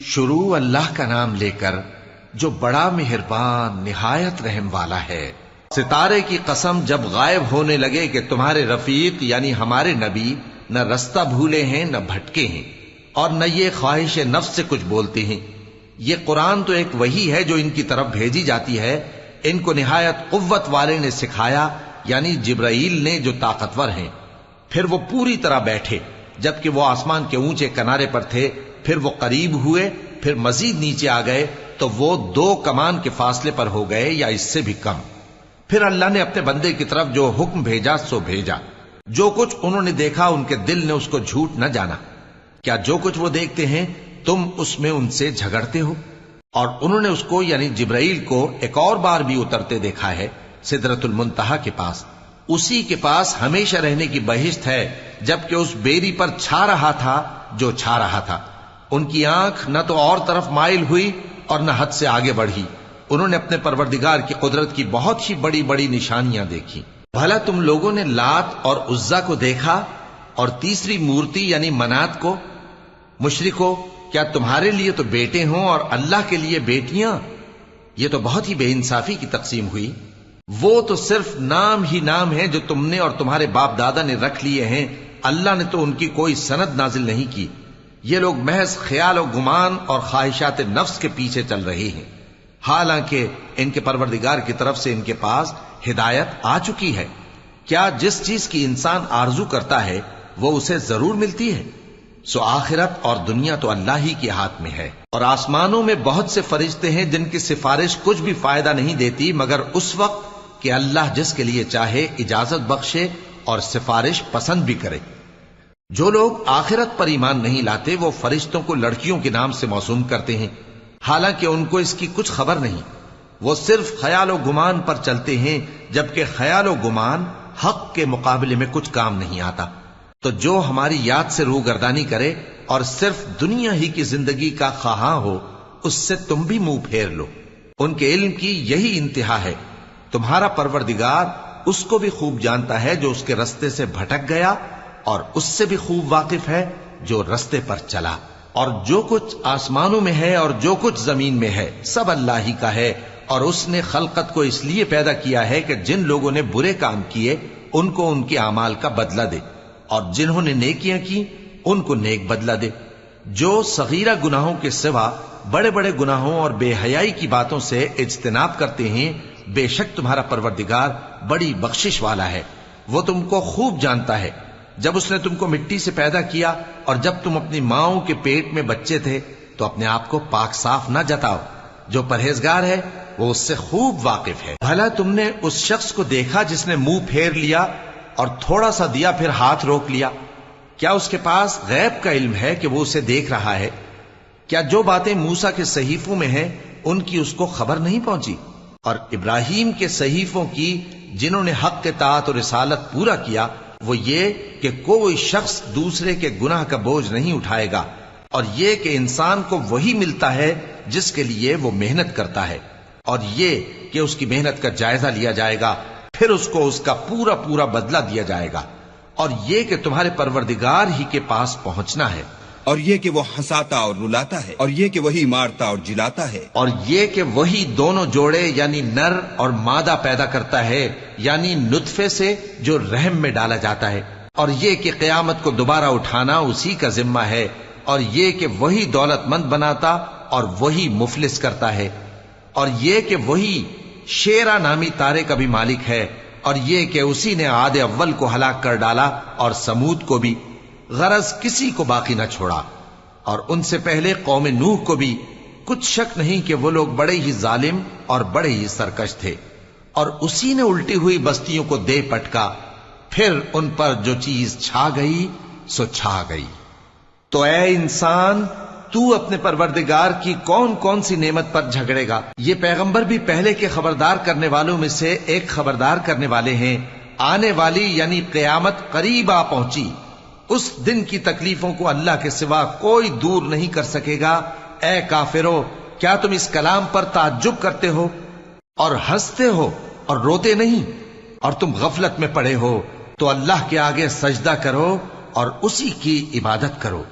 شروع اللہ کا نام لے کر جو بڑا مہربان نہایت رحم والا ہے۔ ستارے کی قسم جب غائب ہونے لگے کہ تمہارے رفیق یعنی ہمارے نبی نہ رستہ بھولے ہیں نہ بھٹکے ہیں اور نہ یہ خواہش نفس سے کچھ بولتے ہیں۔ یہ قرآن تو ایک وحی ہے جو ان کی طرف بھیجی جاتی ہے، ان کو نہایت قوت والے نے سکھایا یعنی جبرائیل نے جو طاقتور ہیں۔ پھر وہ پوری طرح بیٹھے جبکہ وہ آسمان کے اونچے کنارے پر تھے، پھر وہ قریب ہوئے، پھر مزید نیچے آ گئے تو وہ 2 کمان کے فاصلے پر ہو گئے یا اس سے بھی کم۔ پھر اللہ نے اپنے بندے کی طرف جو حکم بھیجا سو بھیجا۔ جو کچھ انہوں نے دیکھا ان کے دل نے اس کو جھوٹ نہ جانا۔ کیا جو کچھ وہ دیکھتے ہیں تم اس میں ان سے جھگڑتے ہو؟ اور انہوں نے اس کو یعنی جبرائیل کو ایک اور بار بھی اترتے دیکھا ہے سدرۃ المنتہا کے پاس۔ اسی کے پاس ہمیشہ رہنے کی بہشت ہے، جبکہ اس بیری پر چھا رہا تھا جو چھا رہا تھا۔ ان کی آنکھ نہ تو اور طرف مائل ہوئی اور نہ حد سے آگے بڑھی۔ انہوں نے اپنے پروردگار کی قدرت کی بہت ہی بڑی بڑی نشانیاں دیکھی۔ بھلا تم لوگوں نے لات اور عزا کو دیکھا اور تیسری مورتی یعنی منات کو؟ مشرکو، کیا تمہارے لیے تو بیٹے ہوں اور اللہ کے لیے بیٹیاں؟ یہ تو بہت ہی بے انصافی کی تقسیم ہوئی۔ وہ تو صرف نام ہی نام ہے جو تم نے اور تمہارے باپ دادا نے رکھ لیے ہیں، اللہ نے تو ان کی کوئی سند نازل نہیں کی۔ یہ لوگ محض خیال و گمان اور خواہشات نفس کے پیچھے چل رہے ہیں، حالانکہ ان کے پروردگار کی طرف سے ان کے پاس ہدایت آ چکی ہے۔ کیا جس چیز کی انسان آرزو کرتا ہے وہ اسے ضرور ملتی ہے؟ سو آخرت اور دنیا تو اللہ ہی کے ہاتھ میں ہے۔ اور آسمانوں میں بہت سے فرشتے ہیں جن کی سفارش کچھ بھی فائدہ نہیں دیتی مگر اس وقت کہ اللہ جس کے لیے چاہے اجازت بخشے اور سفارش پسند بھی کرے۔ جو لوگ آخرت پر ایمان نہیں لاتے وہ فرشتوں کو لڑکیوں کے نام سے موسوم کرتے ہیں، حالانکہ ان کو اس کی کچھ خبر نہیں۔ وہ صرف خیال و گمان پر چلتے ہیں، جبکہ خیال و گمان حق کے مقابلے میں کچھ کام نہیں آتا۔ تو جو ہماری یاد سے روگردانی کرے اور صرف دنیا ہی کی زندگی کا خواہاں ہو، اس سے تم بھی منہ پھیر لو۔ ان کے علم کی یہی انتہا ہے۔ تمہارا پروردگار اس کو بھی خوب جانتا ہے جو اس کے رستے سے بھٹک گیا، اور اس سے بھی خوب واقف ہے جو رستے پر چلا۔ اور جو کچھ آسمانوں میں ہے اور جو کچھ زمین میں ہے سب اللہ ہی کا ہے، اور اس نے خلقت کو اس لیے پیدا کیا ہے کہ جن لوگوں نے برے کام کیے ان کو ان کے اعمال کا بدلہ دے، اور جنہوں نے نیکیاں کی ان کو نیک بدلہ دے۔ جو صغیرہ گناہوں کے سوا بڑے بڑے گناہوں اور بے حیائی کی باتوں سے اجتناب کرتے ہیں، بے شک تمہارا پروردگار بڑی بخشش والا ہے۔ وہ تم کو خوب جانتا ہے۔ جب اس نے تم کو مٹی سے پیدا کیا اور جب تم اپنی ماؤں کے پیٹ میں بچے تھے تو اپنے آپ کو پاک صاف نہ جتاؤ۔ جو پرہیزگار ہے وہ اس سے خوب واقف ہے۔ بھلا تم نے اس شخص کو دیکھا جس نے منہ پھیر لیا اور تھوڑا سا دیا پھر ہاتھ روک لیا؟ کیا اس کے پاس غیب کا علم ہے کہ وہ اسے دیکھ رہا ہے؟ کیا جو باتیں موسیٰ کے صحیفوں میں ہیں ان کی اس کو خبر نہیں پہنچی؟ اور ابراہیم کے صحیفوں کی جنہوں نے حق کے طاعت اور رسالت پورا کیا، وہ یہ کہ کوئی شخص دوسرے کے گناہ کا بوجھ نہیں اٹھائے گا، اور یہ کہ انسان کو وہی ملتا ہے جس کے لیے وہ محنت کرتا ہے، اور یہ کہ اس کی محنت کا جائزہ لیا جائے گا، پھر اس کو اس کا پورا پورا بدلہ دیا جائے گا، اور یہ کہ تمہارے پروردگار ہی کے پاس پہنچنا ہے، اور یہ کہ وہ ہنساتا اور رلاتا ہے، اور یہ کہ وہی مارتا اور جلاتا ہے، اور یہ کہ وہی دونوں جوڑے یعنی نر اور مادہ پیدا کرتا ہے یعنی نطفے سے جو رحم میں ڈالا جاتا ہے، اور یہ کہ قیامت کو دوبارہ اٹھانا اسی کا ذمہ ہے، اور یہ کہ وہی دولت مند بناتا اور وہی مفلس کرتا ہے، اور یہ کہ وہی شیرا نامی تارے کا بھی مالک ہے، اور یہ کہ اسی نے عاد اول کو ہلاک کر ڈالا اور سمود کو بھی، غرض کسی کو باقی نہ چھوڑا، اور ان سے پہلے قوم نوح کو بھی۔ کچھ شک نہیں کہ وہ لوگ بڑے ہی ظالم اور بڑے ہی سرکش تھے، اور اسی نے الٹی ہوئی بستیوں کو دے پٹکا، پھر ان پر جو چیز چھا گئی سو چھا گئی۔ تو اے انسان، تو اپنے پروردگار کی کون کون سی نعمت پر جھگڑے گا؟ یہ پیغمبر بھی پہلے کے خبردار کرنے والوں میں سے ایک خبردار کرنے والے ہیں۔ آنے والی یعنی قیامت قریب آ پہنچی، اس دن کی تکلیفوں کو اللہ کے سوا کوئی دور نہیں کر سکے گا۔ اے کافرو، کیا تم اس کلام پر تعجب کرتے ہو اور ہنستے ہو اور روتے نہیں؟ اور تم غفلت میں پڑے ہو تو اللہ کے آگے سجدہ کرو اور اسی کی عبادت کرو۔